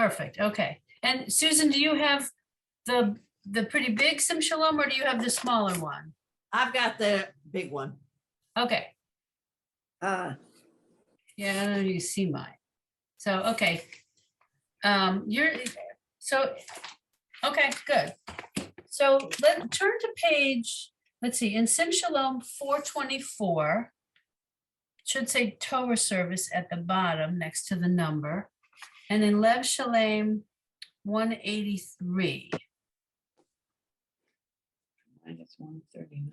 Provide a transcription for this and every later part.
Perfect. Okay. And Susan, do you have the pretty big Sim Shalom, or do you have the smaller one? I've got the big one. Okay. Uh, Yeah, I don't know if you can see mine. So, okay. Okay, good. So let's turn to page, let's see, in Sim Shalom 424, should say Torah Service at the bottom next to the number. And in Lev Shalem 183. Minus 139.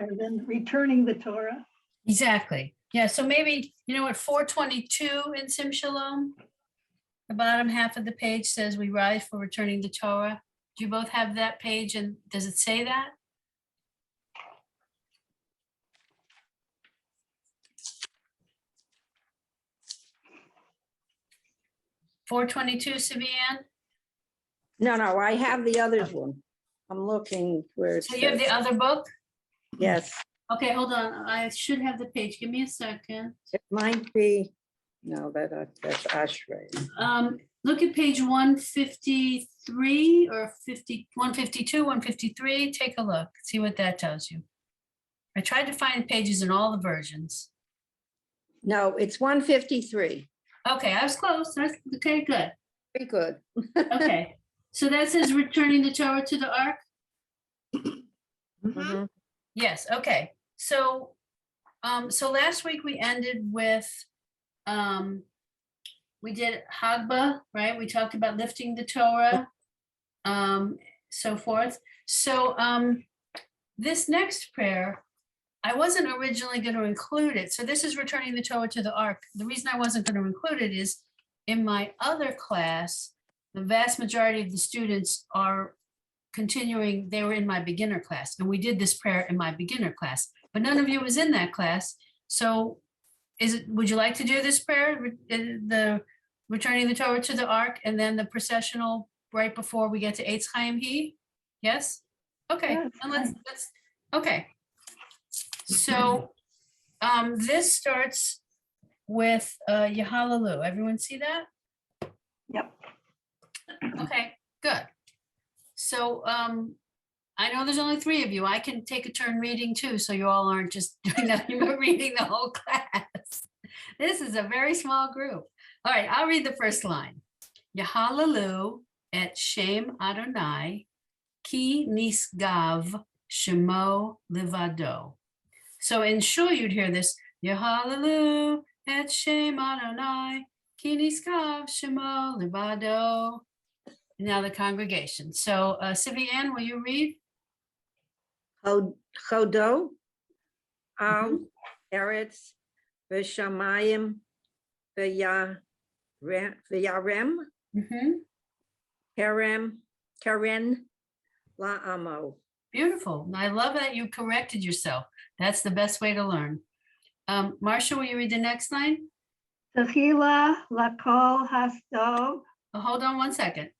and then returning the Torah. Exactly. Yeah, so maybe, you know what, 422 in Sim Shalom? The bottom half of the page says we rise for returning the Torah. Do you both have that page, and does it say that? $422, Sabian? No, I have the others one. I'm looking where it So you have the says, other book? yes, Okay, hold on. I should have the page. Give me a second. it might be, no, that's Ashrei. Look at page 153 or 152, 153. Take a look, see what that tells you. I tried to find pages in all the versions. No, it's 153. Okay, I was close. Okay, good. Very good. Okay, so that says returning the Torah to the ark? Mhm. Yes, okay. So, so last week we ended with, we did Hagba, right? We talked about lifting the Torah, so forth. So, this next prayer, I wasn't originally going to include it. So this is returning the Torah to the ark. The reason I wasn't going to include it is in my other class, the vast majority of the students are continuing, they were in my beginner class, and we did this prayer in my beginner class, but none of you was in that class. So would you like to do this prayer, the returning the Torah to the ark, and then the processional right before we get to Eitz Chaim He? Yes? Okay, Yes, and let's, okay. So this starts with Yahalalu. Everyone see that? Yep. Okay, good. So I know there's only 3 of you. I can take a turn reading too, so you all aren't just doing that, you're reading the whole class. This is a very small group. All right, I'll read the first line. Yahalalu et Shem Adonai ki nisgav shemo levado. So in shul you'd hear this, Yahalalu et Shem Adonai ki nisgav shemo levado. Now the congregation. So Sivian, will you read? Chodo al eretz v'shamayim v'yarem Mhm. karen la'amo. Beautiful. I love that you corrected yourself. That's the best way to learn. Marcia, will you read the next line? Tehila lakol hasdov. Oh, hold on one second.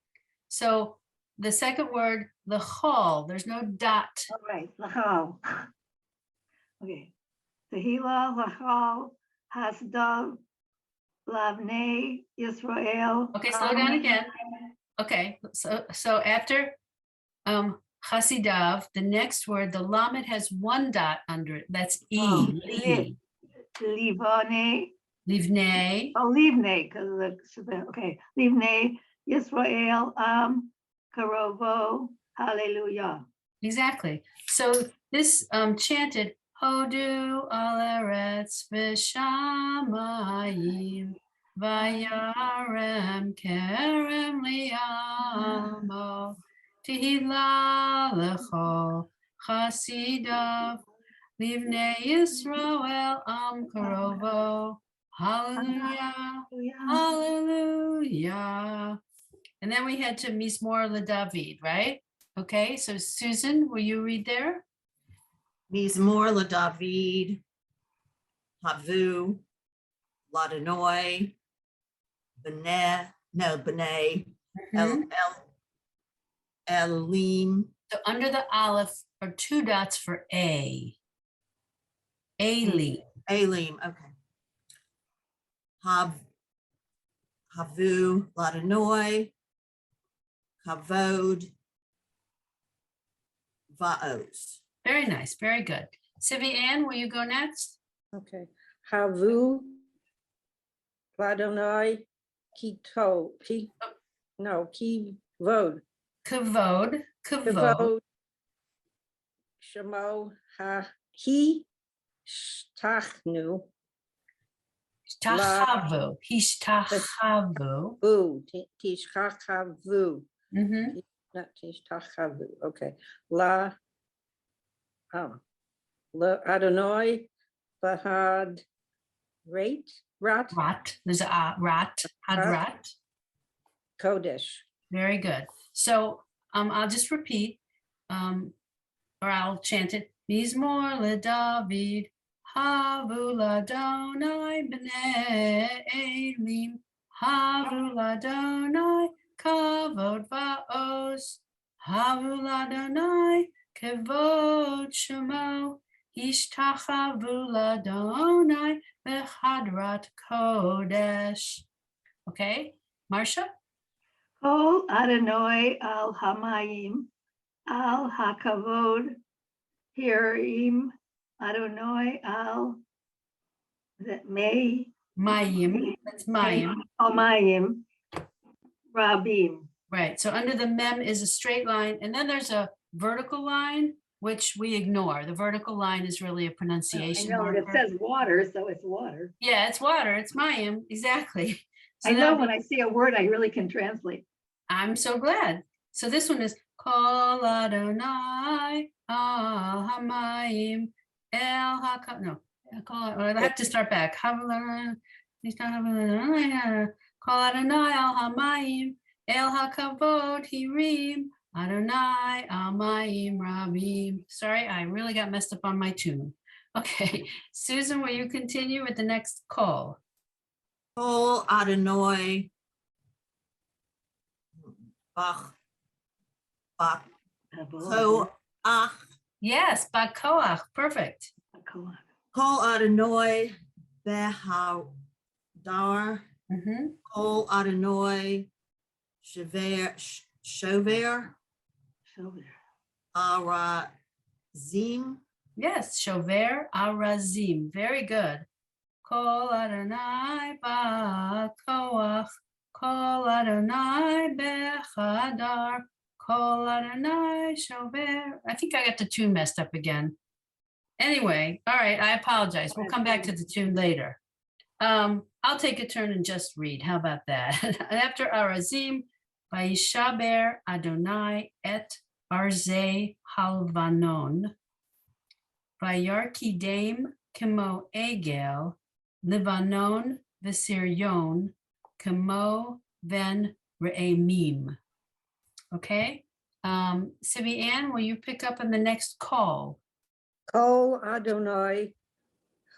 So the second word, the chol, there's no dot. All right, lachol. Okay. Tehila lachol hasdov lavnei Yisrael. Okay, slow down again. Okay, so after chasidav, the next word, the lamed has 1 dot under it. That's e. Li. Livane. Livnei. Oh, livnei, because okay. Livnei Yisrael karovo. Hallelujah. Exactly. So this chanted Hodu al eretz v'shamayim vayarem kerem liamo tehila lecho chasidav livnei Yisrael karovo. Hallelujah. Hallelujah. And then we head to Mizmor LeDavid, right? Okay, so Susan, will you read there? Mizmor LeDavid, Havu, Ladonoi, B'nai, Mhm. Elim. So under the aleph are 2 dots for A. Eli. Elim, okay. Havu, Ladanoi, Kavod, Vaos. Very nice, very good. Sivi Ann, will you go next? Okay. Havu, Ladonai, Kito, Ki, no, Ki Vod. Kavod, kavod, Kavod, Shemo, Ha, He, Shtachnu, tachavu, hishtachavu. Bu, Tishkachavu, Mhm. not Tishkachavu, okay. La, Adonai, Bahad, Rat, Rat, there's a rat, hadrat. Kodesh. Very good. So I'll just repeat, or I'll chant it. Mizmor leDavid, havu ladonai b'nei elim, havu ladonai kavod vaos, havu ladonai kavod shemo, ishtachavu ladonai b'chadrat kodesh. Okay, Marcia? Kol Adonai al Hamayim, al Hakavod, Hirim, Adonai al, is it May? Mayim, that's Mayim. Hamayim, Rabim. Right, so under the mem is a straight line, and then there's a vertical line, which we ignore. The vertical line is really a I pronunciation know, it marker. says water, so it's water. Yeah, it's water, it's Mayim, exactly. So I know that'd when be- I see a word, I really can translate. I'm so glad. So this one is Kol Adonai al Hamayim El Haka. No, I have to start back. Kol Adonai al Hamayim El Hakavod Hirim Adonai al Mayim Rabim. Sorry, I really got messed up on my tune. Okay, Susan, will you continue with the next call? Kol Adonai, Bach, Koach, Yes, Bakoach, perfect. Kol Adonai, Behadar, Mhm. Kol Adonai, Shover, Arazim, Yes, Shover Arazim. Very good. Kol Adonai Bakoach, Kol Adonai Bechadar, Kol Adonai Shover. I think I got the tune messed up again. Anyway, all right, I apologize. We'll come back to the tune later. I'll take a turn and just read. How about that? After Arazim, Vayishaber Adonai et Arzei Halvanon, Vayarkidem Kemo Egel, Livanon Visiryon, Kemo Ven Re'emim. Okay, Sivi Ann, will you pick up on the next call? Kol Adonai,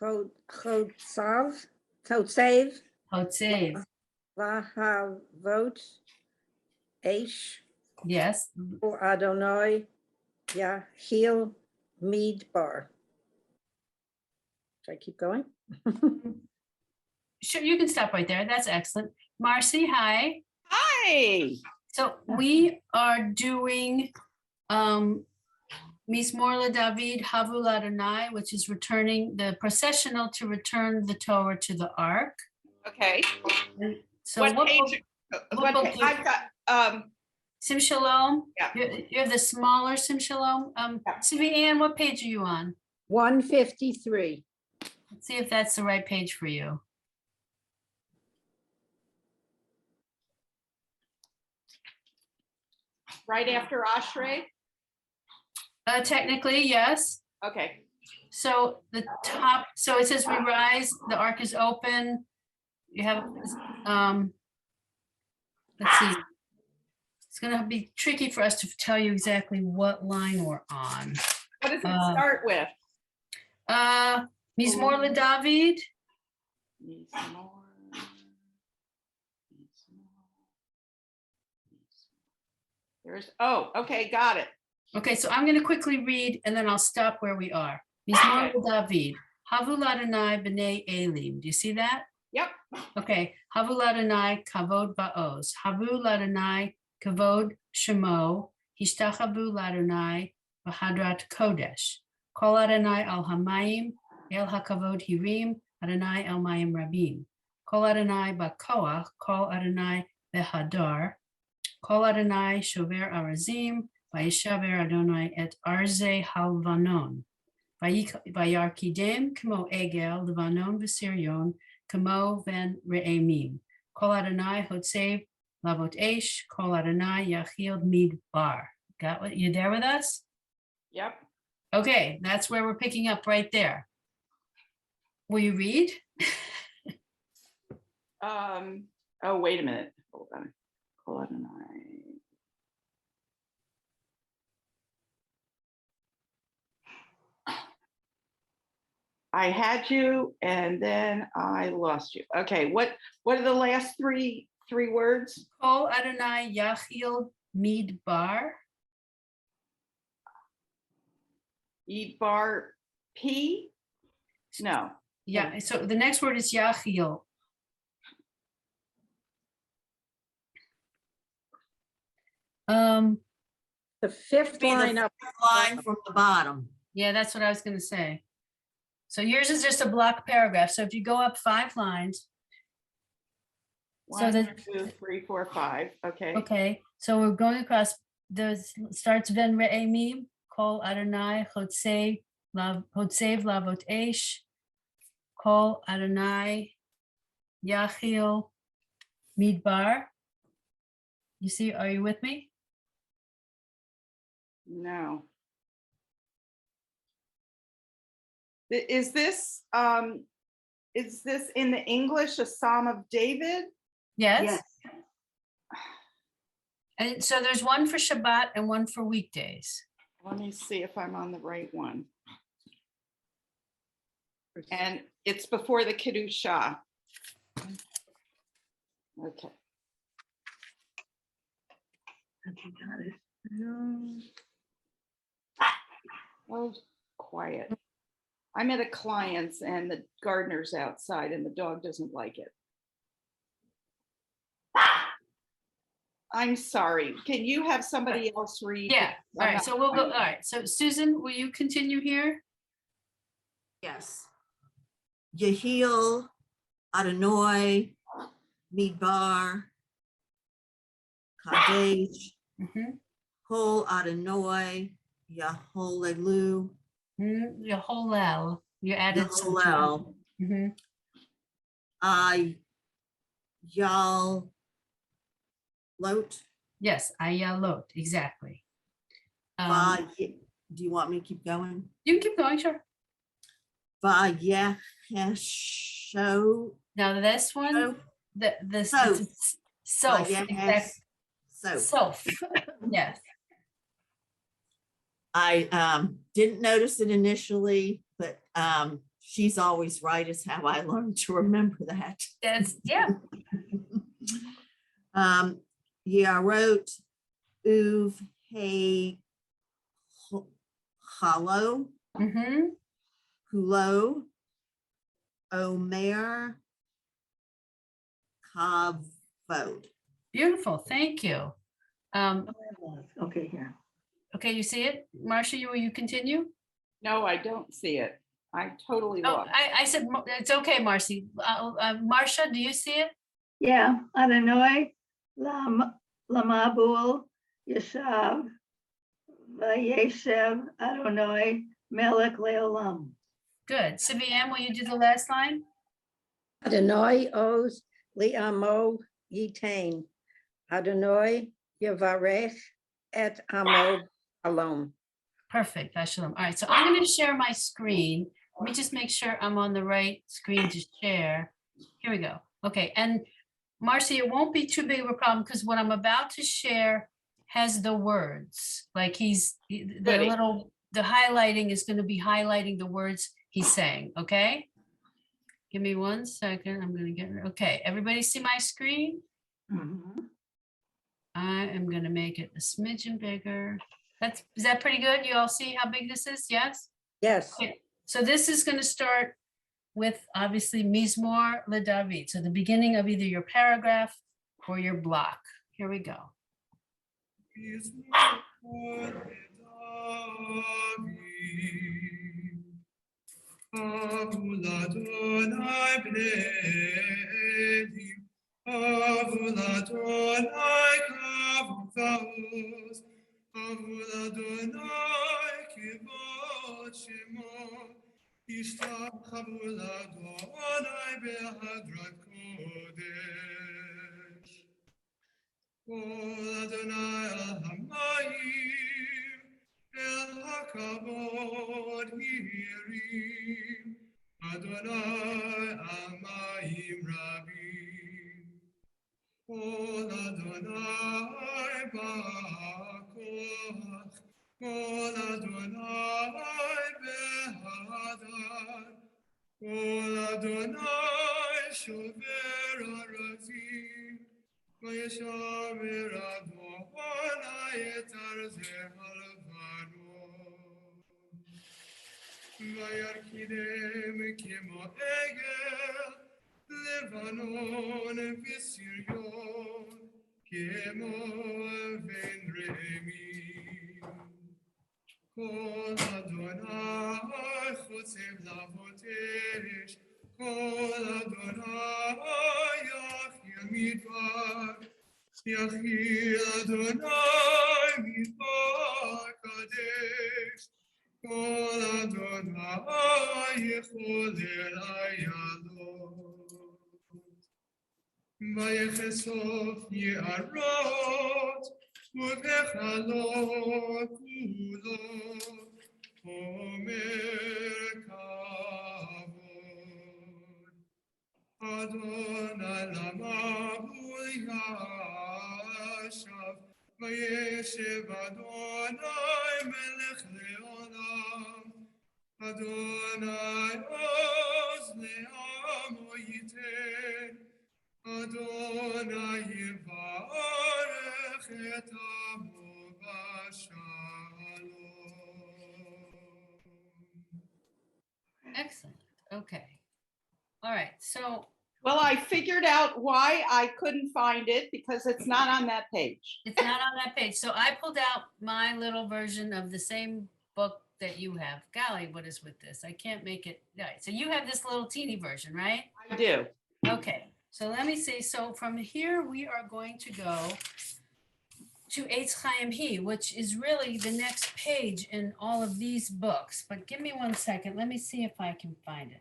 Chotsav, Hotsev, Vahavot, Eish, yes. Kol Adonai, Yahil Midbar. Should I keep going? Sure, you can stop right there. That's excellent. Marcy, hi. Hi. So we are doing Mizmor David Havul Adonai, which is returning the processional to return the Torah to the ark. Okay. So What what page? what book do- I've got, Sim Shalom? Yeah. You have the smaller Sim Shalom. Yeah. Sivi Ann, what page are you on? 153. Let's see if that's the right page for you. right after Ashrei. Technically, yes. Okay. So the top, so it says we rise, the ark is open. You have, let's see. It's gonna be tricky for us to tell you exactly what line we're on. What does it start with? Mizmor David. There's, oh, okay, got it. Okay, so I'm gonna quickly read and then I'll stop where we are. Mizmor David. Havul Adonai b'nei Elim. Do you see that? Yep. Okay. Havul Adonai kavod ba'oz. Havul Adonai kavod shemo. Hishtachavu Adonai b'hadrat kodesh. Kol Adonai al hamayim el hakavod hirim. Adonai el mayim rabim. Kol Adonai ba'koach. Kol Adonai behadar. Kol Adonai shover arazim. Vayishaver Adonai et arze halvanon. Vayarkidem kamo egel levanon v'sirion kamo ven re'emim. Kol Adonai hotsev lavot esh. Kol Adonai yachil midbar. Got what? You there with us? Yep. Okay, that's where we're picking up right there. Will you read? Oh, wait a minute. Hold on. Kol Adonai. I had you and then I lost you. Okay, what are the last three words? Kol Adonai yachil midbar. Idbar P? No. Yeah, so the next word is yachil. The fifth Be the line up. line from the bottom. Yeah, that's what I was gonna say. So yours is just a block paragraph. So if you go up 5 lines, So 1, the- 2, 3, 4, 5. Okay. okay, so we're going across, the starts ven re'emim, kol Adonai, hotsev lavot esh, kol Adonai, yachil midbar. You see, are you with me? No. Is this in the English a Psalm of David? Yes. And so there's one for Shabbat and one for weekdays. Let me see if I'm on the right one. And it's before the Kedusha. Okay. Oh, quiet. I'm at a client's and the gardener's outside and the dog doesn't like it. I'm sorry. Can you have somebody else read? Yeah, all right, so we'll go, all right, so Susan, will you continue here? Yes. Yehil, Adonai, Midbar, Kadesh, Mhm. Kol Adonai, Yaholelu, Yeholel, you added some. Yeholel, Mhm. Yal Lot. Yes, Ayalot, exactly. Do you want me to keep going? You can keep going, sure. Vayehesho. Now this one, the Soph. self, Vayehes- self, yes. I didn't notice it initially, but she's always right is how I learned to remember that. That's, yeah, Yeah, I wrote Uv Hey Hollow, mm-hmm. Hulo, Omer, Kavod. Beautiful, thank you. Okay, here. Okay, you see it? Marcia, will you continue? No, I don't see it. I totally Oh, lost. I said, it's okay, Marcy. Marcia, do you see it? Yeah, Adonai, Lamabul, Yeshav, Vayeshev, Adonai, Melech Leolam. Good. Sibiam, will you do the last line? Adonai oz li'amo yitain. Adonai yavarech et amo alom. Perfect, Shalom. All right, so I'm going to share my screen. Let me just make sure I'm on the right screen to share. Here we go. Okay, and Marcy, it won't be too big of a problem because what I'm about to share has the words. Like the Goody. the highlighting is going to be highlighting the words he's saying, okay? Give me 1 second. I'm going to get, okay, everybody see my screen? Mhm. I am going to make it a smidgen bigger. Is that pretty good? You all see how big this is? Yes? Yes, Okay, so this is going to start with obviously Mizmor LeDavid. So the beginning of either your paragraph or your block. Here we go. Excellent. Okay. All right. So Well, I figured out why I couldn't find it because it's not on that page. it's not on that page. So I pulled out my little version of the same book that you have. Golly, what is with this? I can't make it. Right. So you have this little teeny version, right? I do. Okay. So let me see. So from here, we are going to go to Eitz Chaim He, which is really the next page in all of these books. But give me 1 second. Let me see if I can find it.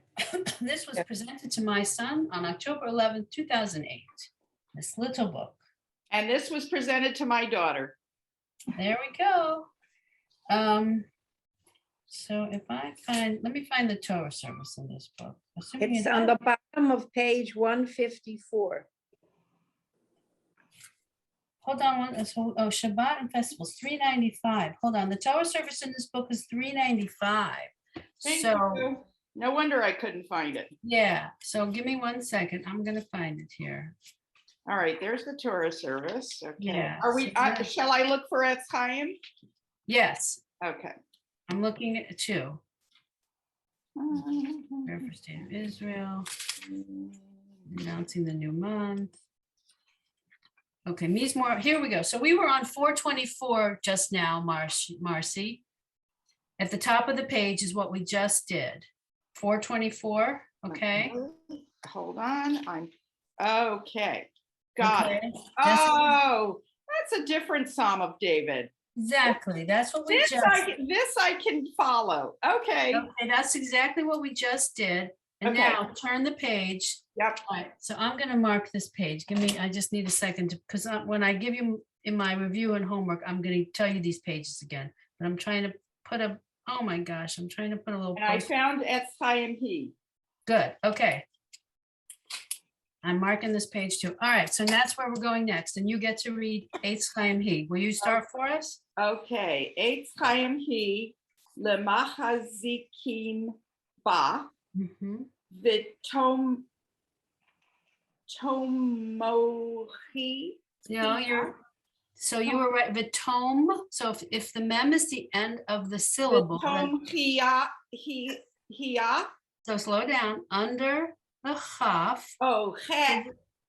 This was presented to my son on October 11th, 2008. This little book. And this was presented to my daughter. There we go. So if I find, let me find the Torah Service in this book. Assuming It's it on has- the bottom of page 154. Hold on one. So, oh, Shabbat and festivals, 395. Hold on. The Torah Service in this book is 395. Thank So you. No wonder I couldn't find it. yeah. So give me 1 second. I'm gonna find it here. All right, there's the Torah Service. Okay. Yeah, Are we, so that- shall I look for Etz Chaim? Yes, Okay. I'm looking at it too. Prayer for State of Israel, announcing the new month. Okay, Mizmor, here we go. So we were on 424 just now, Marcy. At the top of the page is what we just did. 424, okay? Hold on, okay. Got it. Okay, Oh, that's a different Psalm of David. exactly. That's what we This just. I can follow. Okay. Okay, that's exactly what we just did. And Okay. now turn the page. Yep. All right, so I'm gonna mark this page. Give me, I just need a second to, because when I give you in my review and homework, I'm gonna tell you these pages again. But I'm trying to put a, oh my gosh, I'm trying to put a little. And I post- found Etz Chaim He. Good, okay. I'm marking this page too. All right, so that's where we're going next, and you get to read Eitz Chaim He. Will you start for us? Okay, Eitz Chaim He, Lemachazikim Ba, Mhm. Vitom Tomochi. No, so you were right, Vitom. So if the mem is the end of the syllable, then Vitom Hia, So slow down. Under the chaf, Oh,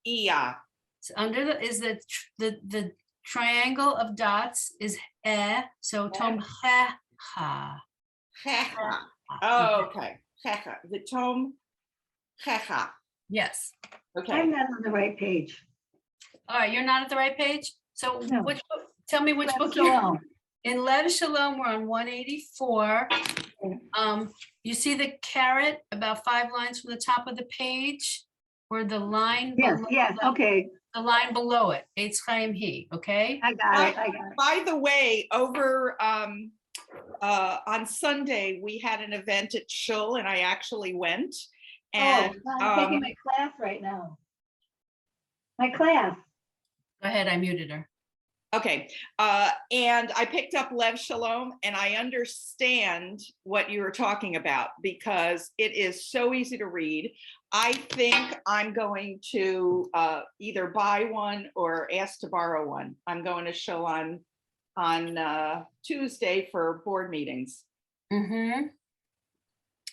Iya. under the is the triangle of dots is so tom ha. Oh, okay. The tome. Yes. Okay. I'm not on the right page. All right, you're not at the right page. So No. which book? Tell me which Lev book you're Shalom. in. Lev Shalom, we're on 184. You see the caret about 5 lines from the top of the page, where the line Yes, below yes, okay, the line below it. Eitz Chaim He. Okay. I got it, I got it. By the way, over on Sunday, we had an event at Shul and I actually went. And I'm taking my class right now. My class. Go ahead. I muted her. okay, and I picked up Lev Shalom and I understand what you were talking about because it is so easy to read. I think I'm going to either buy one or ask to borrow one. I'm going to Shul on Tuesday for board meetings. Mm-hmm.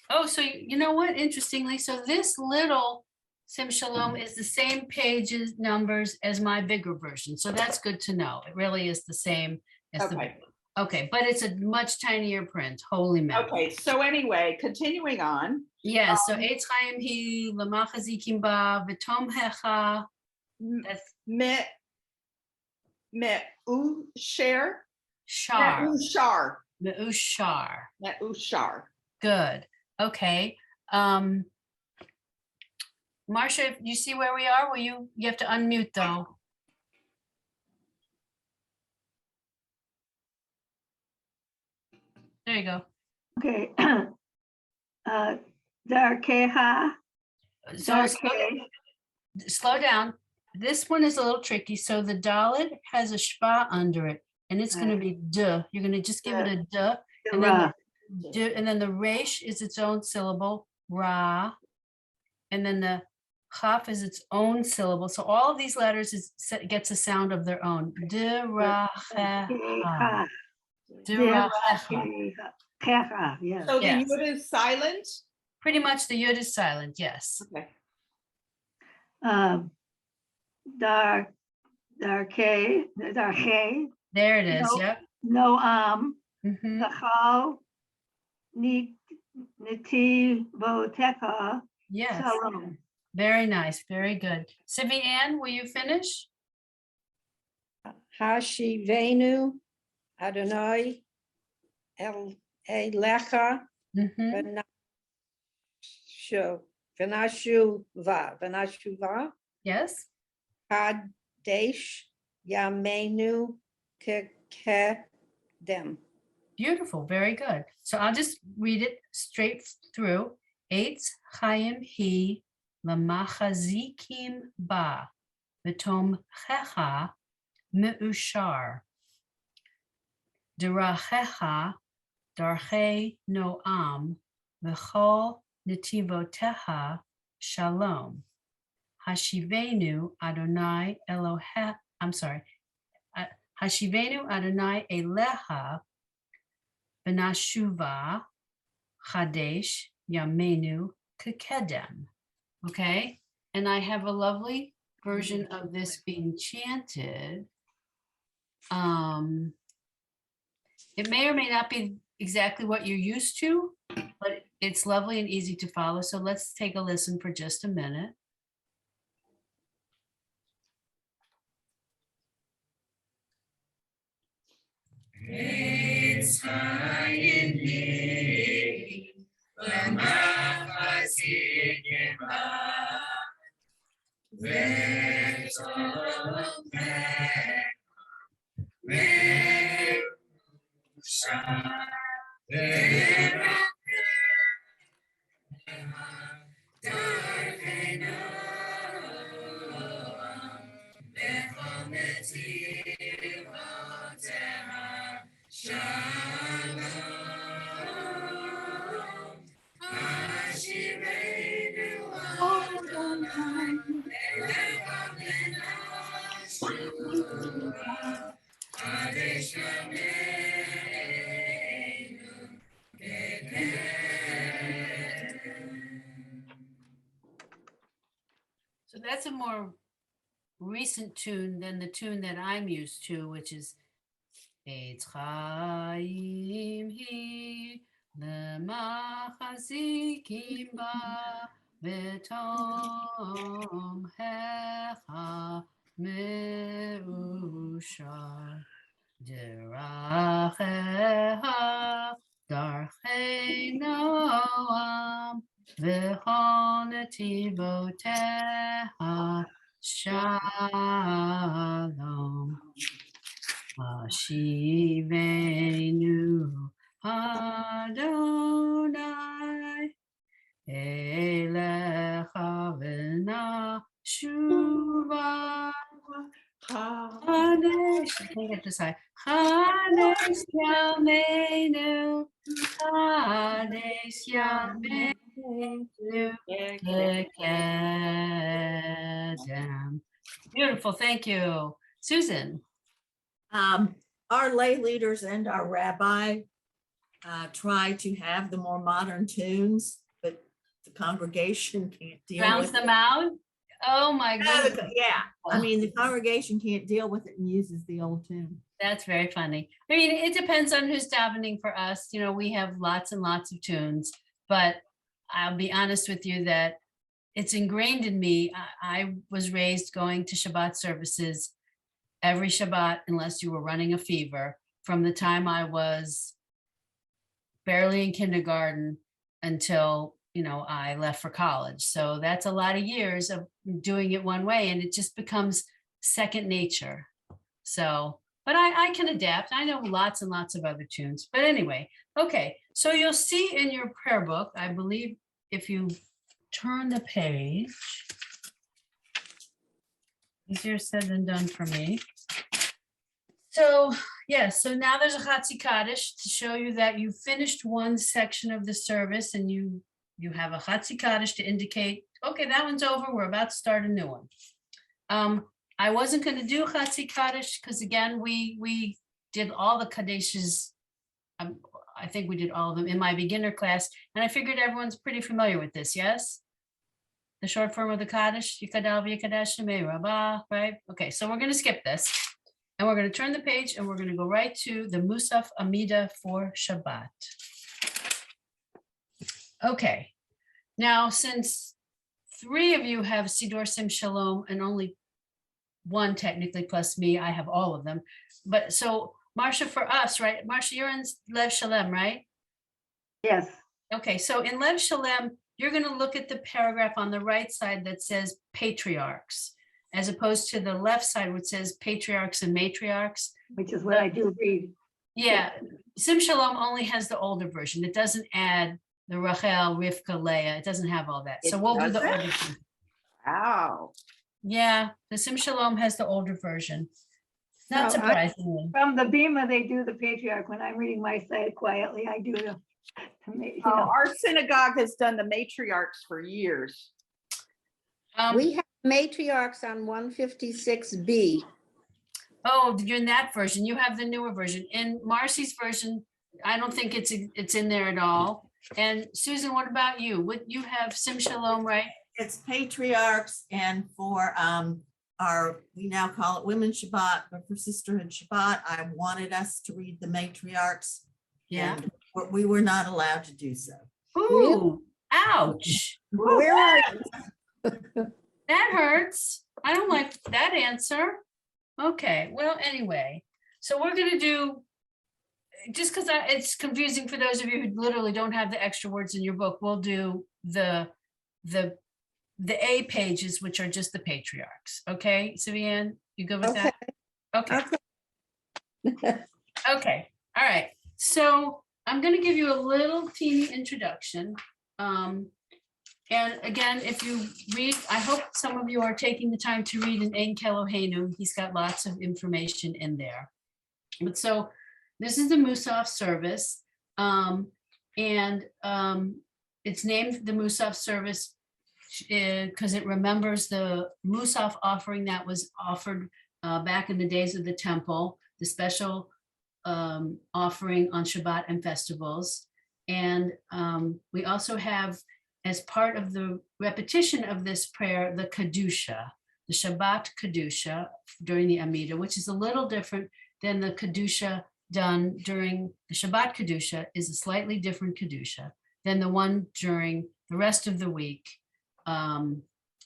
Oh, so you know what? Interestingly, so this little Sim Shalom is the same pages numbers as my bigger version. So that's good to know. It really is the same as the Okay. big one. Okay, but it's a much tinier print. Holy mackerel. Okay, so anyway, continuing on. Yeah, so Eitz Chaim He, Lamachazikim Ba, V'tom Hecha. That's Me ushar. Shar. Ushar. Me'ushar. Ushar. Good. Okay. Marcia, you see where we are? Will you have to unmute though. There you go. Okay. Darkeha, So slow down. This one is a little tricky. So the Dalet has a shva under it, and it's going to be duh. You're going to just give it a duh, and then the resh is its own syllable, ra, and then the chaf is its own syllable. So all of these letters gets a sound of their own. Dira, yes. So the Yes. yud is silent. Pretty much the yud is silent. Yes. Okay. Darke, There it is. No. Yep. no, Mhm. Zachal, Nitivotecha, Yes. Shalom. Very nice. Very good. Sivi Ann, will you finish? Hashivenu Adonai El Elecha Mhm. V'nashuva Yes. Kadesh Yamenu Kekedem. Beautiful. Very good. So I'll just read it straight through. Eitz Chaim He Lamachazikim Ba V'tom Checha Me'ushar Derachecha Darche Noam V'chol Netivotecha Shalom Hashivenu Adonai Elohe. I'm sorry. Hashivenu Adonai Elecha V'nashuva Chadesh Yamenu Kekedem. Okay, and I have a lovely version of this being chanted. It may or may not be exactly what you're used to, but it's lovely and easy to follow. So let's take a listen for just a minute. It's Chaim He, Lamachazikim Ba, V'tom Me'ushar, Darkei Noam, V'chol Netivotecha Shalom, Hashivenu Adonai Elecha V'nashuva Kadesh Yamenu Kekedem. So that's a more recent tune than the tune that I'm used to, which is Eitz Chaim hi lemachazikim ba v'tom hecha me'ushar deracheha darchei noam v'chol netivoteha shalom. Hashivenu Adonai Elecha v'nashuva Chadesh, I can't get this high. Chadesh Yameinu Chadesh Yameinu Tekedem. Beautiful, thank you. Susan. Our lay leaders and our rabbi try to have the more modern tunes, but the congregation can't deal Drowns with them it. out? Oh my goodness. Yeah, I mean, the congregation can't deal with it and uses the old tune. That's very funny. I mean, it depends on who's davening for us. You know, we have lots and lots of tunes, but I'll be honest with you that it's ingrained in me. I was raised going to Shabbat services every Shabbat, unless you were running a fever, from the time I was barely in kindergarten until, you know, I left for college. So that's a lot of years of doing it one way, and it just becomes second nature. So, but I can adapt. I know lots and lots of other tunes. But anyway, okay. So you'll see in your prayer book, I believe, if you turn the page, easier said than done for me. So yes, so now there's a Chatzi Kaddish to show you that you finished one section of the service, and you have a Chatzi Kaddish to indicate, okay, that one's over. We're about to start a new one. I wasn't going to do Chatzi Kaddish because, again, we did all the Kaddishes. I think we did all of them in my beginner class, and I figured everyone's pretty familiar with this. Yes. The short form of the Kaddish, Yikadal v'Yikadesh Shemei Rabbah, right? Okay, so we're going to skip this, and we're going to turn the page, and we're going to go right to the Musaf Amida for Shabbat. Okay, now since 3 of you have Siddur Sim Shalom, and only 1 technically plus me, I have all of them. But so Marcia, for us, right? Marcia, you're in Lev Shalem, right? Yes, Okay, so in Lev Shalem, you're going to look at the paragraph on the right side that says patriarchs, as opposed to the left side which says patriarchs and matriarchs. which is what I do read. Yeah, Sim Shalom only has the older version. It doesn't add the Rachel, Rivka, Leah. It doesn't have all that. So It we'll do the doesn't? older version. Wow. Yeah, the Sim Shalom has the older version. Not So I- surprisingly. From the Bima, they do the patriarch. When I'm reading my side quietly, I do the, you Oh, know, our synagogue has done the matriarchs for years. We have matriarchs on 156B. Oh, you're in that version. You have the newer version. In Marcy's version, I don't think it's in there at all. And Susan, what about you? What you have Sim Shalom, right? It's patriarchs, and for we now call it Women's Shabbat, but for Sisterhood Shabbat, I wanted us to read the matriarchs. Yeah. and we were not allowed to do so. Ooh, ouch. Where are you? That hurts. I don't like that answer. Okay, well, anyway, so we're gonna do, just because it's confusing for those of you who literally don't have the extra words in your book, we'll do the A pages, which are just the patriarchs. Okay, Sivian, you good with that? Okay. Okay, all right. So I'm going to give you a little teeny introduction. And again, if you read, I hope some of you are taking the time to read in Ein Keloheinu. He's got lots of information in there. But so this is the Moosa Service. And it's named the Moosa Service because it remembers the Musaf offering that was offered back in the days of the temple, the special offering on Shabbat and festivals. And we also have as part of the repetition of this prayer, the Kedusha, the Shabbat Kadusa during the Amida, which is a little different than the Kedusha done during the Shabbat Kadusa, is a slightly different Kedusha than the one during the rest of the week.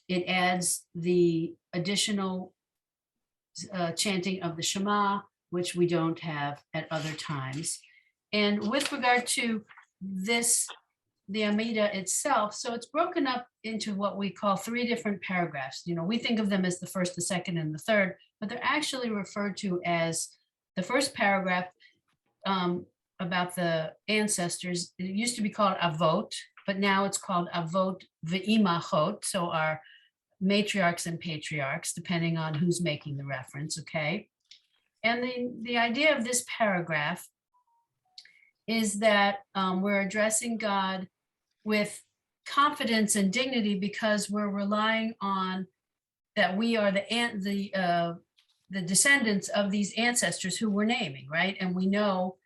It adds the additional chanting of the Shema, which we don't have at other times. And with regard to this, the Amida itself, so it's broken up into what we call 3 different paragraphs. You know, we think of them as the first, the second, and the third, but they're actually referred to as the first paragraph about the ancestors. It used to be called Avot, but now it's called Avot Ve'imachot, so our matriarchs and patriarchs, depending on who's making the reference, okay? And the idea of this paragraph is that we're addressing God with confidence and dignity because we're relying on that we are the descendants of these ancestors who we're naming, right? And we know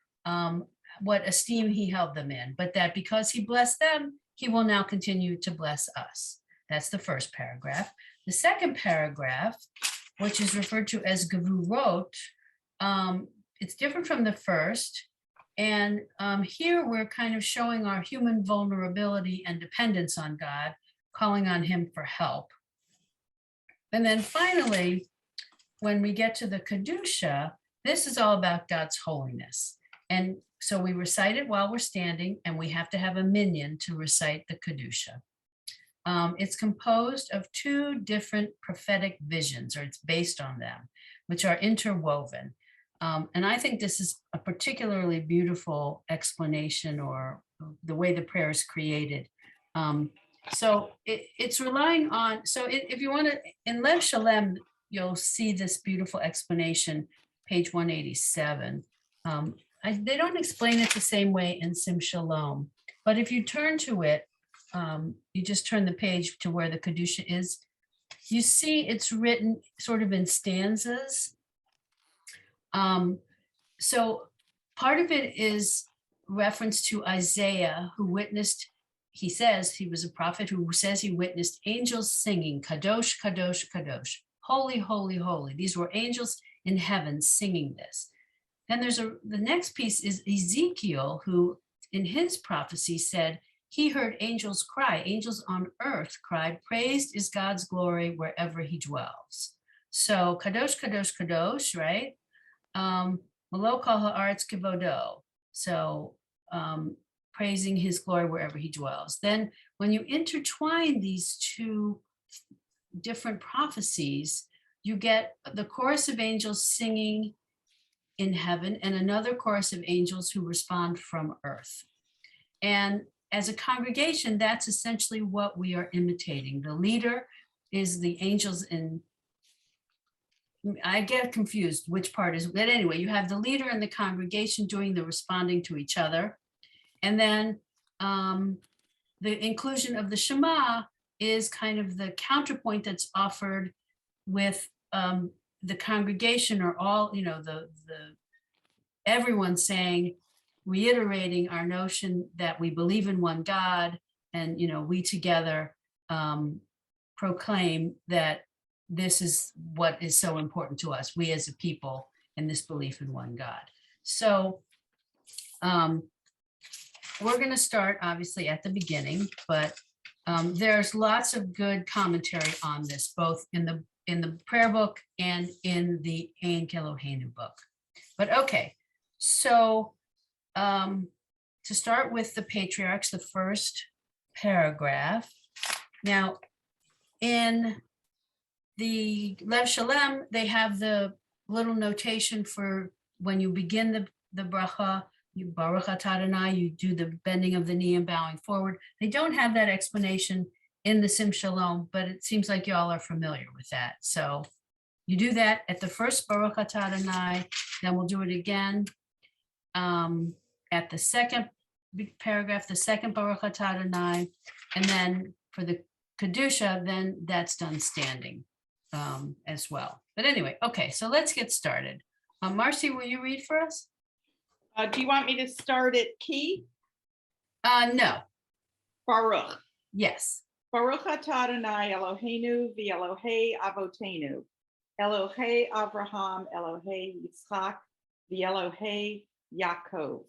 what esteem he held them in, but that because he blessed them, he will now continue to bless us. That's the first paragraph. The second paragraph, which is referred to as Gevurot, it's different from the first. And here we're kind of showing our human vulnerability and dependence on God, calling on him for help. And then finally, when we get to the Kedusha, this is all about God's holiness. And so we recite it while we're standing, and we have to have a minyan to recite the Kedusha. It's composed of 2 different prophetic visions, or it's based on them, which are interwoven. And I think this is a particularly beautiful explanation, or the way the prayer is created. So it's relying on, so if you want to, in Lev Shalem, you'll see this beautiful explanation, page 187. They don't explain it the same way in Sim Shalom, but if you turn to it, you just turn the page to where the Kedusha is, you see it's written sort of in stanzas. So part of it is reference to Isaiah, who witnessed, he says he was a prophet who says he witnessed angels singing, Kadosh, Kadosh, Kadosh, holy, holy, holy. These were angels in heaven singing this. Then there's the next piece is Ezekiel, who in his prophecy said, he heard angels cry, angels on earth cried, praised is God's glory wherever he dwells. So Kadosh, Kadosh, Kadosh, right? Malo kol haaretz kivodo. So praising his glory wherever he dwells. Then when you intertwine these 2 different prophecies, you get the chorus of angels singing in heaven and another chorus of angels who respond from earth. And as a congregation, that's essentially what we are imitating. The leader is the angels in, I get confused which part is, but anyway, you have the leader and the congregation doing the responding to each other. And then the inclusion of the Shema is kind of the counterpoint that's offered with the congregation, or all, you know, the everyone saying, reiterating our notion that we believe in one God, and, you know, we together proclaim that this is what is so important to us, we as a people, in this belief in one God. So we're going to start obviously at the beginning, but there's lots of good commentary on this, both in the prayer book and in the Ein Kelohenu book. But okay, so to start with the patriarchs, the first paragraph. Now, in the Lev Shalem, they have the little notation for when you begin the bracha, you Baruch Atah Adonai, you do the bending of the knee and bowing forward. They don't have that explanation in the Sim Shalom, but it seems like y'all are familiar with that. So you do that at the first Baruch Atah Adonai, then we'll do it again at the second paragraph, the second Baruch Atah Adonai, and then for the Kedusha, then that's done standing as well. But anyway, okay, so let's get started. Marcy, will you read for us? Do you want me to start at Key? No. Baruch. Yes. Baruch atah Adonai Eloheinu v'Elohei Avotenu, Elohei Abraham, Elohei Yitzchak, v'Elohei Yaakov.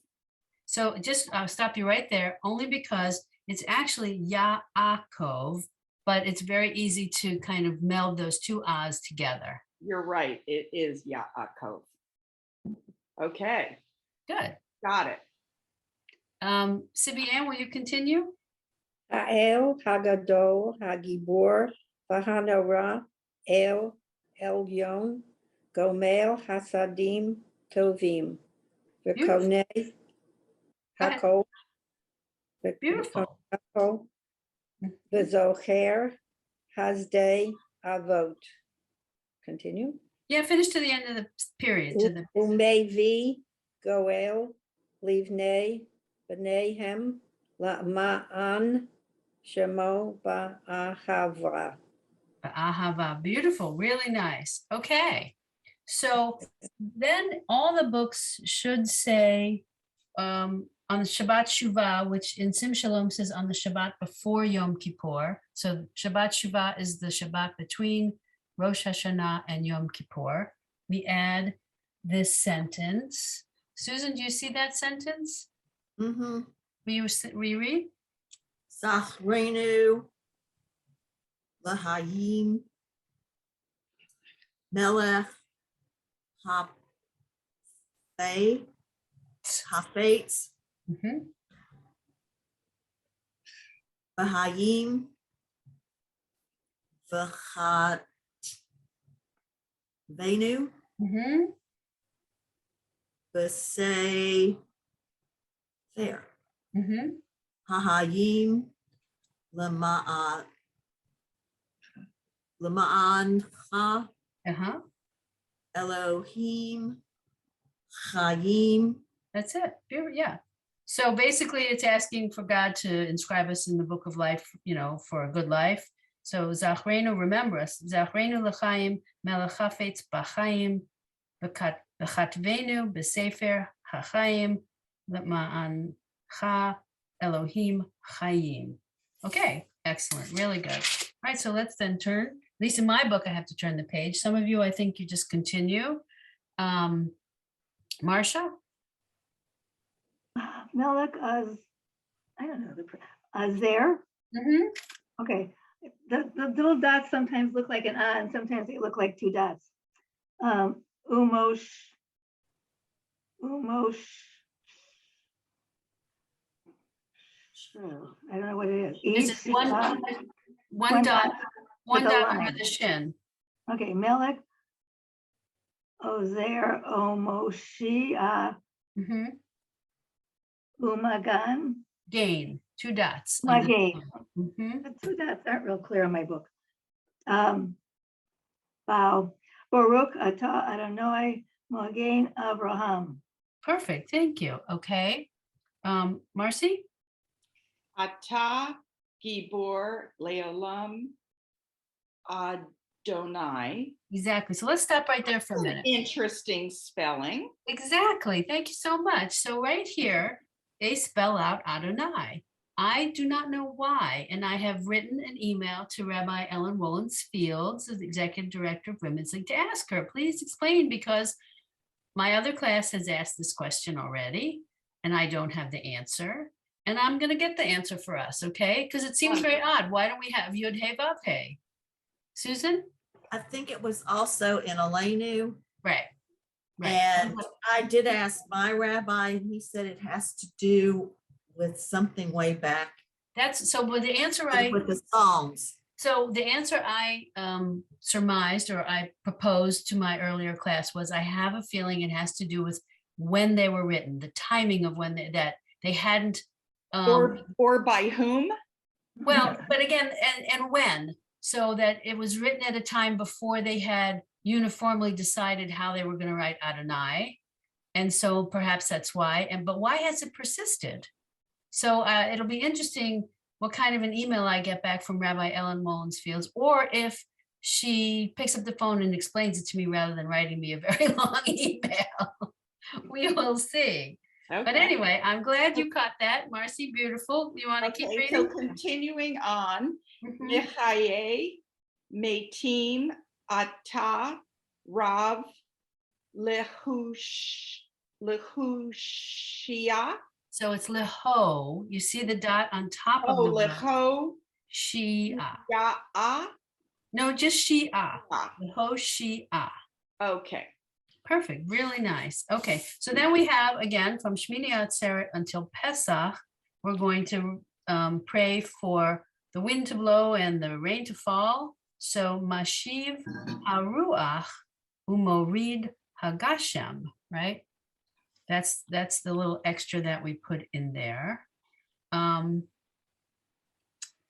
So just I'll stop you right there, only because it's actually Yaakov, but it's very easy to kind of meld those two A's together. You're right, it is Yaakov. Okay, Good. got it. Sibian, will you continue? Ha'el Hagadol Hagibor Vahanora El Elyon Gomel Hasadim Tovim Beautiful. V'konei ahead. Hakol Beautiful. V'zocher Hasdei Avot. Continue. Yeah, finish to the end of the period. To the Umevi Goel Livnei B'neihem La'ma'an Shemo Ba'ahava. Ahava. Beautiful. Really nice. Okay. So then all the books should say on the Shabbat Shuvah, which in Sim Shalom says on the Shabbat before Yom Kippur. So Shabbat Shuvah is the Shabbat between Rosh Hashanah and Yom Kippur. We add this sentence. Susan, do you see that sentence? Mm-hmm. Will you reread? Zachrenu Lahayim Melech Hafetz Mhm. Bahayim V'chat Venu Mhm. V'sei Fair Mhm. Hahayim Lama'ancha Uh-huh. Elohim Chayim. That's it. Yeah. So basically it's asking for God to inscribe us in the book of life, for a good life. So Zachrenu, remember us. Zachrenu l'chaim, melech hafetz b'chaim, v'chatvenu b'sefer ha'chaim, ma'ancha Elohim chayim. Okay, excellent. Really good. All right, so let's then turn. At least in my book, I have to turn the page. Some of you, I think you just continue. Marcia? Melech Az, I don't know, Azer. Mm-hmm. Okay, the little dots sometimes look like an A and sometimes they look like two dots. Umosh. Oh, I don't know what it is. This is one dot with a over line. the shin. Okay, Melech Ozer Omoshi Mhm. Umagan. Gain, two dots. under the Magain. line. Mhm. The two dots aren't real clear in my book. Bow. Baruch Atah Adonai Magain Abraham. Perfect, thank you. Okay. Marcy? Atah Gibor Leolam Adonai. Exactly. So let's stop right there for a minute. Interesting spelling. Exactly. Thank you so much. So right here, they spell out Adonai. I do not know why, and I have written an email to Rabbi Ellen Wollens Fields, the executive director of Women's League, to ask her, please explain, because my other class has asked this question already, and I don't have the answer. And I'm going to get the answer for us, okay? Because it seems very odd. Why don't we have Yud Hey Vav Hey? Susan? I think it was also in Elenu. Right. And I did ask my rabbi, and he said it has to do with something way back That's so. But the answer with the Psalms. So the answer I surmised or I proposed to my earlier class was I have a feeling it has to do with when they were written, the timing of when that they hadn't. Or by whom? Well, but again, and when, so that it was written at a time before they had uniformly decided how they were going to write Adonai. And so perhaps that's why. But why has it persisted? So it'll be interesting what kind of an email I get back from Rabbi Ellen Wollens Fields, or if she picks up the phone and explains it to me rather than writing me a very long email. We will see. But Okay. anyway, I'm glad you caught that. Marcy, beautiful. You want to keep Okay, so reading? continuing on, Mhm. Michaye, Metim, Ata, Rav, Lehushia, So it's leho. You see the dot on top of the word. Leho, Shia. Ya'a. No, just Shia. Leho Shia. Okay. Perfect. Really nice. Okay. So then we have again from Shmini Atzeret until Pesach. We're going to pray for the wind to blow and the rain to fall. So Mashiv Haruach Umorid Hagashem, right? That's the little extra that we put in there.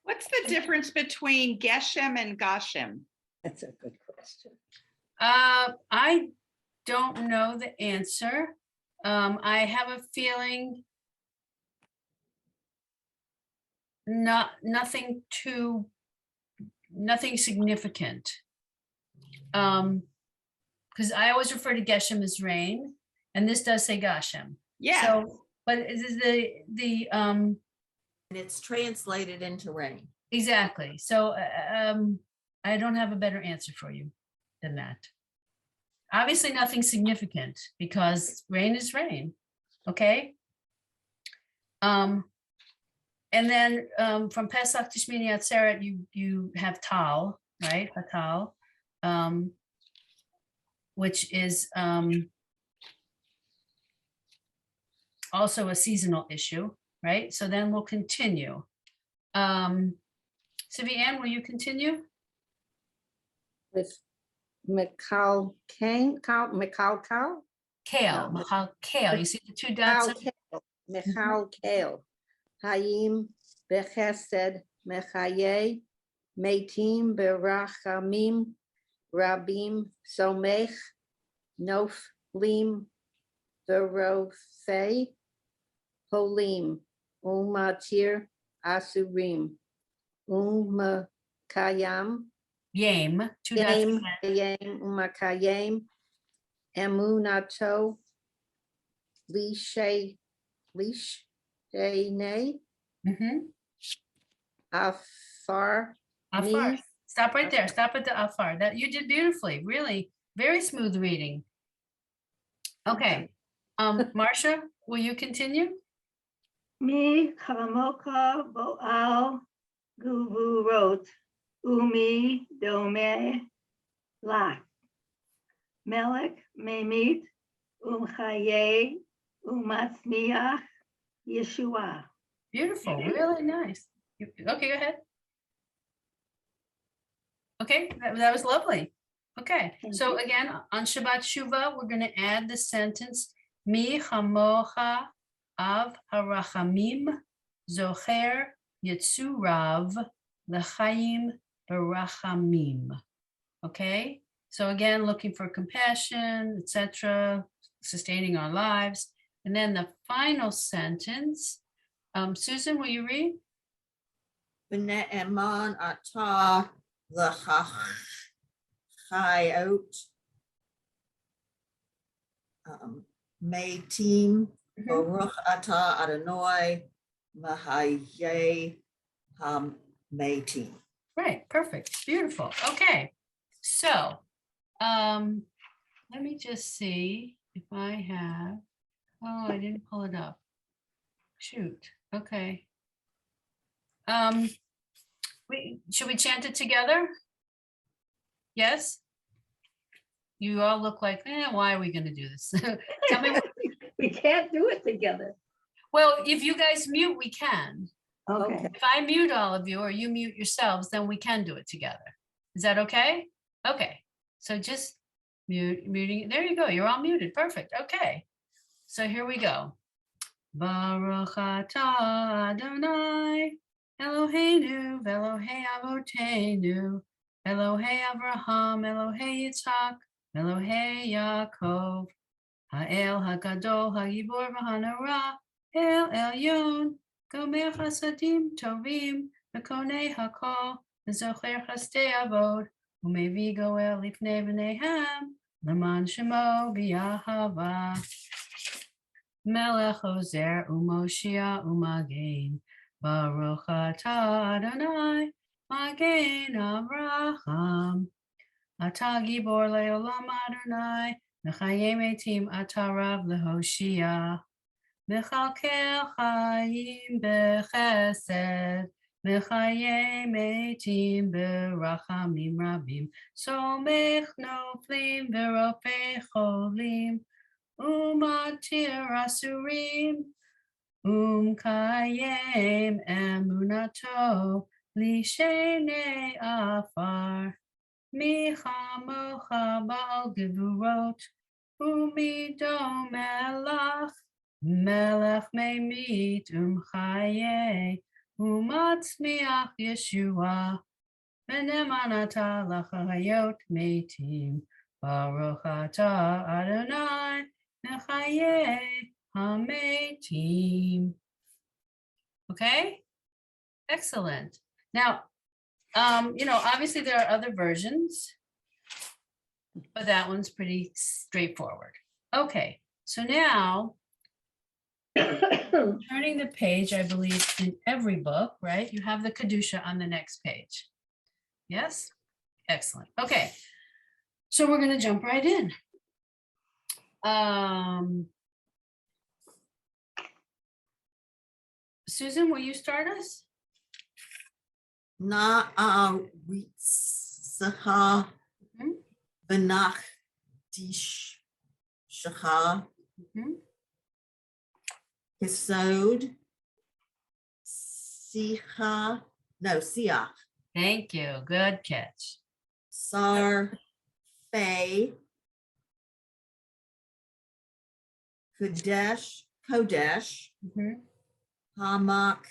What's the difference between Geshem and Goshem? That's a good question. I don't know the answer. I have a feeling nothing significant. Because I always refer to Geshem as rain, and this does say Gashem. Yeah. So, but is And it's translated into rain. exactly. So I don't have a better answer for you than that. Obviously nothing significant because rain is rain. Okay. And then from Pesach to Shmini Atzeret, you have Tal, right? Hatal, which is also a seasonal issue, right? So then we'll continue. Sivi Ann, will you continue? With Mikal Kane, Mikal Kal? Kale, No. Mahal Kale. You see the two dots? Michal Kale. Hayim Bechesed Mechaye Metim Berachamim Rabim Somech Noflim Verofei Holim Umatir Asurim Umakayam Yame, two dots. Yam again. Yam Umakayam Emunato Lishay Shane Mhm. Afar Afar. Me. Stop right there. Stop at the Afar. That you did beautifully. Really, very smooth reading. Okay. Marcia, will you continue? Mi Karamoka Boal Guvurot Umi Dome Lak Melech Memit Umchaye Umatzmiach Yeshua. Beautiful. Really nice. Okay, go ahead. Okay, that was lovely. Okay, Thank so you. again, on Shabbat Shuvah, we're going to add the sentence Mi Chamocha Av Harachamim Zocher Yitzurav L'chaim Barachamim. Okay, so again, looking for compassion, etc., sustaining our lives. And then the final sentence, Susan, will you read? V'ne'eman ata l'chayot Metim Baruch ata Adonai Mahayeh Metim. Right, perfect, beautiful. Okay, so let me just see if I have. Oh, I didn't pull it up. Shoot. Okay. Should we chant it together? Yes. You all look like, why are we going to do this? Tell me. We can't do it together. Well, if you guys mute, we can. Okay. If I mute all of you or you mute yourselves, then we can do it together. Is that okay? Okay. So just muting. There you go. You're all muted. Perfect. Okay. So here we go. Baruch atah Adonai Eloheinu v'Elohei Avotenu Elohei Avraham Elohei Yitzhak Elohei Yaakov Ha'el HaGadol HaGibor v'Hanora El Elyon Gomer Chasadim Tovim V'Konei HaKol V'Zocher Chastei Avod U'Mevi Goel Lifnei V'Nehem L'man Shemo B'Yahava. Melech Ozer Umoshia Umagen. Baruch atah Adonai, Magen Avraham. Atah Gibor Leolam Adonai, Mechayim Etim Atah Rav Lehoshia. Mechalkel Chaim Bechesed, Mechayim Etim Berachamim Rabim. Somech Noflim Veropei Cholim, Umatir Asurim. Kayem emunato lishene afar michamocha ba'al gevurot umido melach melech meimit chaye umatzmiach Yeshua v'nemanata lachayot meitim baruch atah Adonai mechaye hametim. Okay, excellent. Now, obviously there are other versions, but that one's pretty straightforward. Okay, so now turning the page, I believe in every book, right? You have the Kedusha on the next page. Yes, excellent. Okay, so we're going to jump right in. Susan, will you start us? Na'aritzaha benach dish shaha Kesod Siach Thank you. Good catch. Sar Fei Kodesh Mhm. Hamak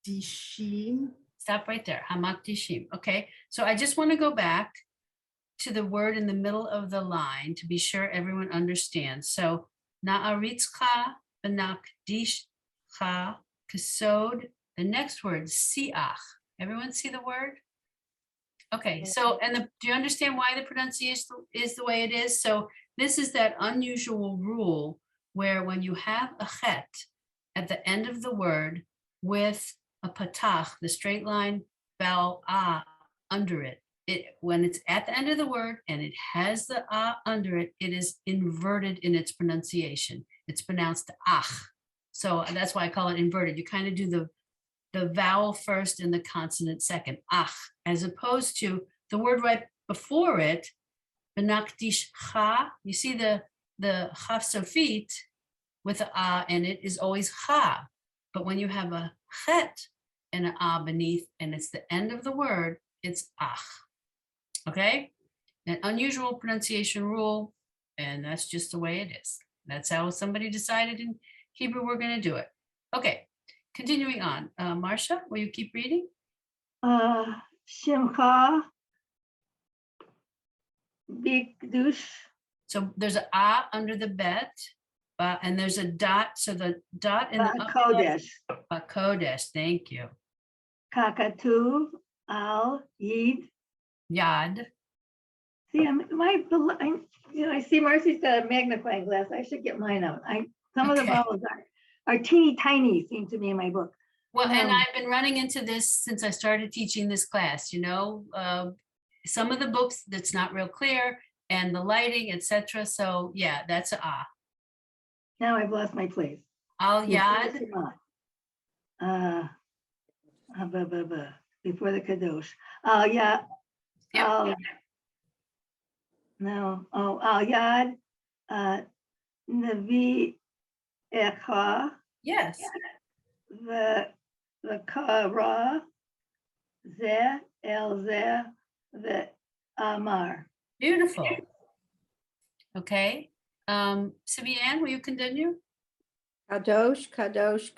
Dishim. Stop right there. Hamak dishim. Okay, so I just want to go back to the word in the middle of the line to be sure everyone understands. So na'aritzcha benakdishcha kasod. The next word, siach. Everyone see the word? Okay, so do you understand why the pronunciation is the way it is? So this is that unusual rule where when you have a chet at the end of the word with a patach, the straight line vowel under it, when it's at the end of the word and it has the under it, it is inverted in its pronunciation. It's pronounced ach. So that's why I call it inverted. You kind of do the vowel first and the consonant second, ach, as opposed to the word right before it, benakdish cha. You see the chaf sofit with the in it is always cha. But when you have a chet and an beneath and it's the end of the word, it's ach. Okay? An unusual pronunciation rule, and that's just the way it is. That's how somebody decided in Hebrew we're going to do it. Okay, continuing on. Marcia, will you keep reading? Shimcha Bikdush. So there's an under the bet, and there's a dot. So the dot in the Kodesh. Kodesh, thank you. Kakatu al Yid. Yad. See, I see Marcy's got a magnifying glass. I should get mine out. Some of the Okay. vowels are teeny tiny, seem to me in my book. Well, and I've been running into this since I started teaching this class, some of the books that's not real clear and the lighting, etc. So yeah, that's a Now I've lost my place. Al Yad. Before the Kadosh. Oh, yeah. Yep. No. Oh, Al Yad. Navi Echa. Yes. The Kara. Ze El Ze. The Amar. Beautiful. Okay. Sibian, will you continue? Kadosh, Kadosh,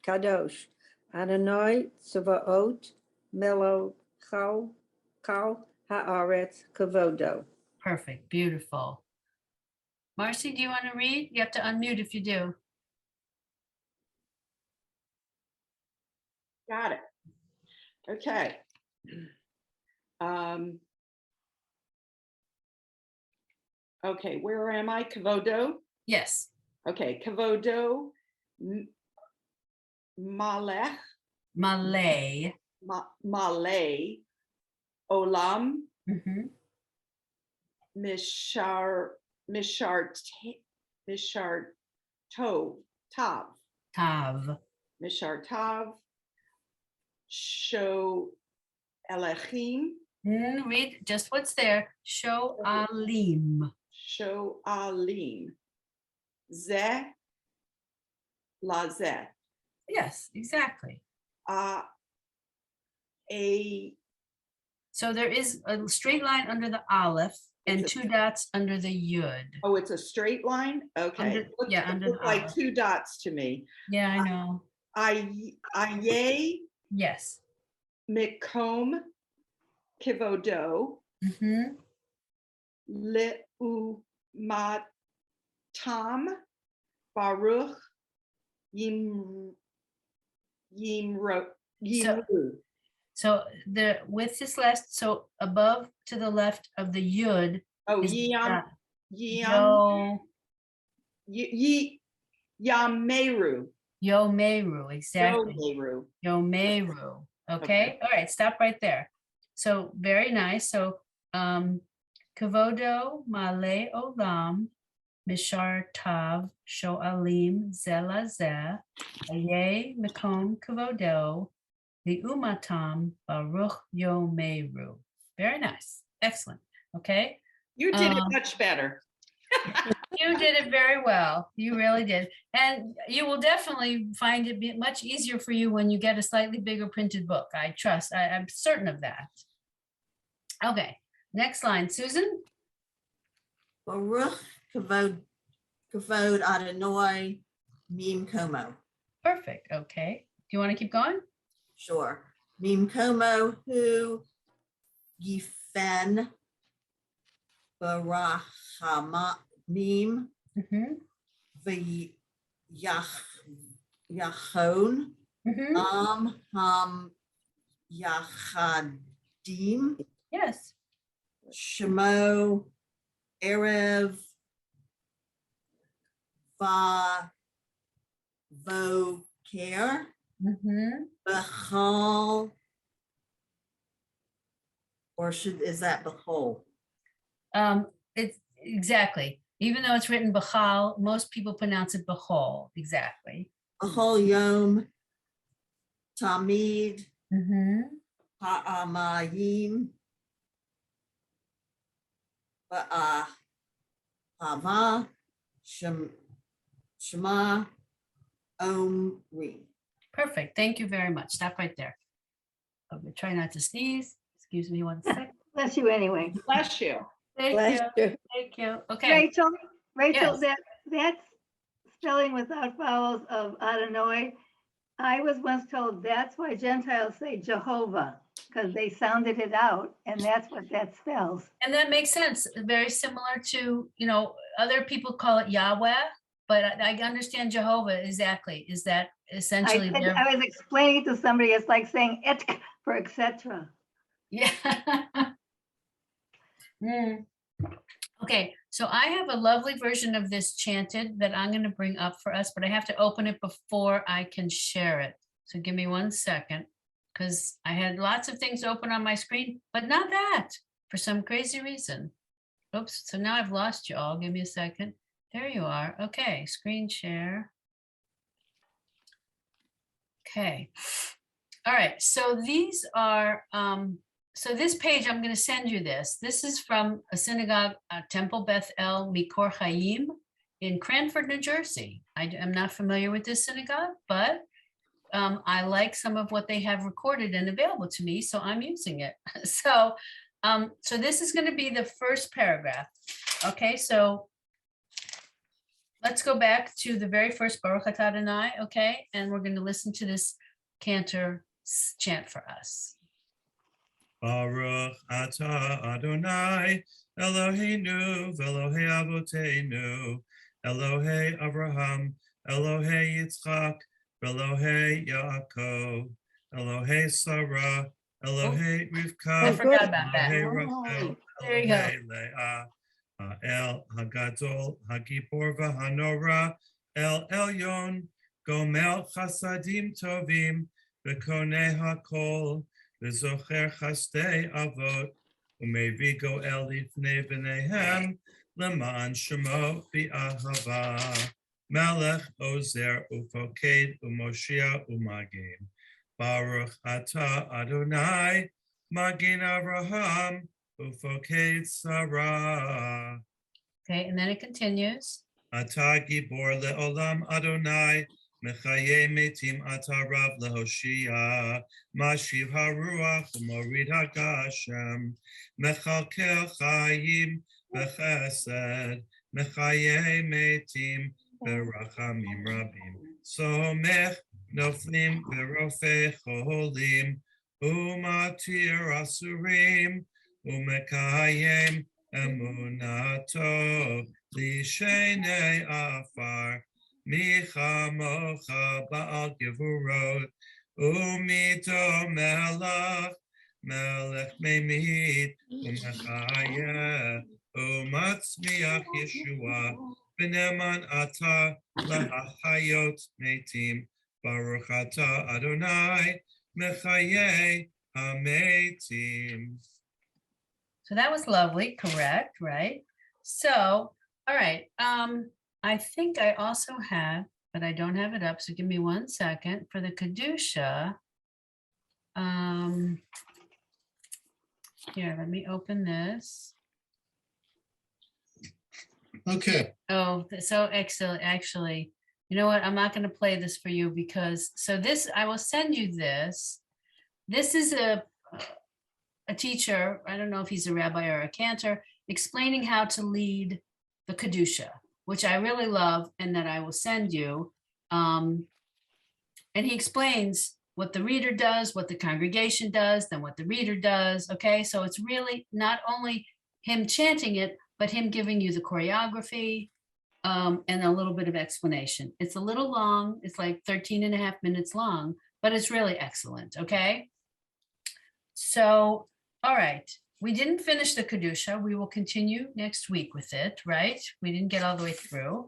Kadosh. Adonai Tzvaot Melochau Kal Haaretz Kavodo. Perfect. Beautiful. Marcy, do you want to read? You have to unmute if you do. Got it. Okay. Okay, where am I? Kavodo? Yes. Okay, Kavodo Malech, Malay. Malay, Olam, Mhm. Mishar, Tav, Tav. Mishar Tav, Sho Elechim, Read just what's there. Show alim. Sho Alim, Zeh Lazeh, Yes, exactly. A, So there is a straight line under the aleph and It's a- 2 dots under the yud. oh, it's a straight line? Okay. Under- yeah, It under looked the like olive. 2 dots to me. Yeah, I know. Aye, Yes. Mikom, Kivodo, Mhm. Leumatam, Baruch, Yimru. So the with this last, so above to the left of the yud Oh, is Yameru, Yomeru, exactly. Yomeru. Yomeru. Okay. Okay. All right. Stop right there. So very nice. So Kavodo Male Olam Mishar Tav Shoalim Zela Zeh Aye Mekom Kavodo the Umatam Baruch Yomeru. Very nice. Excellent. Okay. You did it much better. You did it very well. You really did. And you will definitely find it much easier for you when you get a slightly bigger printed book. I trust. I'm certain of that. Okay. Next line, Susan. Baruch Kavod Adonai Mim Como. Perfect. Okay. Do you want to keep going? Sure. Mim Como Hu Gifen Barahama Mim Mhm, Yachon mhm. Ham Yachadim Yes. Shemo Erev Voker Mhm. Bechal, or is that Bechol? It's exactly. Even though it's written Bechal, most people pronounce it Bechol. Exactly. Bechol Yom Tamid Mhm. Ha'amayim Hava Shema Omri. Perfect. Thank you very much. Stop right there. Okay, try not to sneeze. Excuse me one second. Bless you anyway. Bless you. Thank Bless you. you. Thank you. Okay. Rachel, Yes. that's spelling without vowels of Adonai. I was once told that's why Gentiles say Jehovah, because they sounded it out, and that's what that spells. And that makes sense. Very similar to, other people call it Yahweh, but I understand Jehovah exactly. Is that essentially their, I was explaining to somebody, it's like saying etk for etc. yeah. Mm. Okay, so I have a lovely version of this chanted that I'm going to bring up for us, but I have to open it before I can share it. So give me 1 second, because I had lots of things open on my screen, but not that for some crazy reason. Oops, so now I've lost you all. Give me a second. There you are. Okay, screen share. Okay. All right, so these are, so this page, I'm going to send you this. This is from a synagogue, Temple Beth El Mikor Chaim in Cranford, New Jersey. I am not familiar with this synagogue, but I like some of what they have recorded and available to me, so I'm using it. So this is going to be the first paragraph. Okay, so let's go back to the very first Baruch Atah Adonai, okay? And we're going to listen to this cantor chant for us. Baruch atah Adonai, Eloheinu v'Elohei Avoteinu, Elohei Avraham, Elohei Yitzchak, v'Elohei Yaakov, Elohei Sarah, Elohei Rivka, I forgot about that. Elohei Rachel, There you go. Elohei Leah, Ha'el Hagadol, Hagibor v'Hanora, El Elyon, Gomel Chasadim Tovim, V'koneh HaKol, V'zocher Chastei Avot, Umevi Goel Lifnei V'nehem, Leman Shemo V'ahava, Melech Ozer Ufoked Umoshia Umagin, Baruch Ata Adonai, Magin Avraham, Ufoked Sarah. Okay, and then it continues. Ata Gibor Leolam Adonai, Mechaye Metim Ata Rav Lehoshia, Mashiv HaRuach Umorid HaGashem, Mechalkel Chayim Bechesed, Mechaye Metim Berachamim Rabim, Somech Noflim Berofei Cholim, Umatir Asurim, Umekayem Emunato, Lishenei Afar, Micha Mocha Baal Gevurot, Umito Melech, Melech Memid, Umechayeh, Umatzmiach Yeshua, B'neman Ata Lahachayot Metim, Baruch Ata Adonai, Mechayeh HaMetim. So that was lovely, correct, right? So, all right. I think I also have, but I don't have it up. So give me 1 second for the Kedusha. Here, let me open this. Okay, Oh, so excellent. Actually, you know what? I'm not going to play this for you because, so this, I will send you this. This is a teacher, I don't know if he's a rabbi or a cantor, explaining how to lead the Kedusha, which I really love and that I will send you. And he explains what the reader does, what the congregation does, then what the reader does. Okay, so it's really not only him chanting it, but him giving you the choreography and a little bit of explanation. It's a little long. It's like 13.5 minutes long, but it's really excellent. Okay. So, all right. We didn't finish the Kedusha. We will continue next week with it, right? We didn't get all the way through.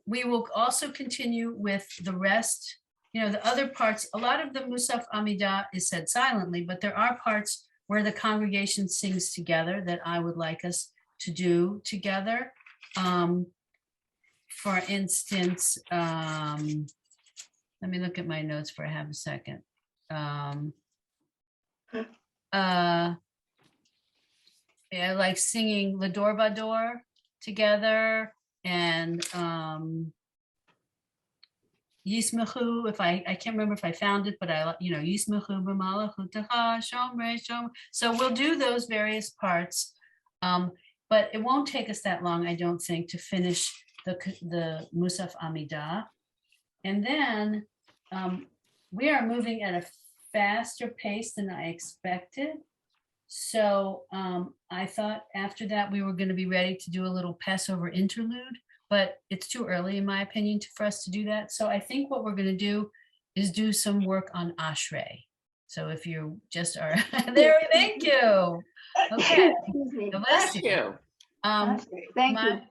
We will also continue with the rest, you know, the other parts. A lot of the Musaf Amidah is said silently, but there are parts where the congregation sings together that I would like us to do together. For instance, let me look at my notes for a half a second. Yeah, like singing Lador Vador together and Yismechu, if I can't remember if I found it, but Yismechu b'malachutecha shomrei shom. So we'll do those various parts, but it won't take us that long, I don't think, to finish the Musaf Amidah. And then we are moving at a faster pace than I expected. So I thought after that we were going to be ready to do a little Passover interlude, but it's too early in my opinion for us to do that. So I think what we're going to do is do some work on Ashrei. So if you just are there, thank you. Okay. Excuse me. God bless you. Thank My- you.